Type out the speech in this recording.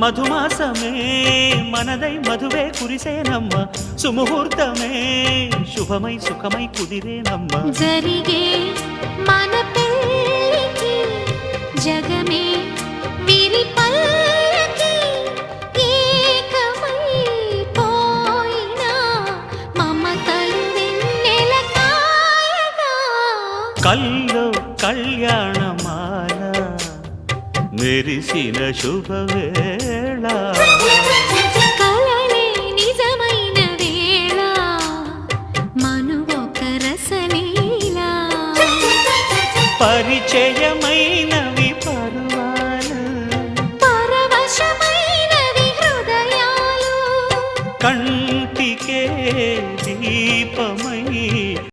మధుమాసమే మనదై మధువే కురిసేనమ్మ సుముహూర్తమే శుభమై సుఖమై కుదిరేనమ్మ జరిగే మన పెళ్ళికి జగమే విరిపల్లకి ఏకమై పోయినా మమతలు వెన్నెల కాయగా కల్లో కళ్యాణమాల మెరిసిన శుభవేళ కలలే నిజమైన వేళ మనువొక రసలీల పరిచయమై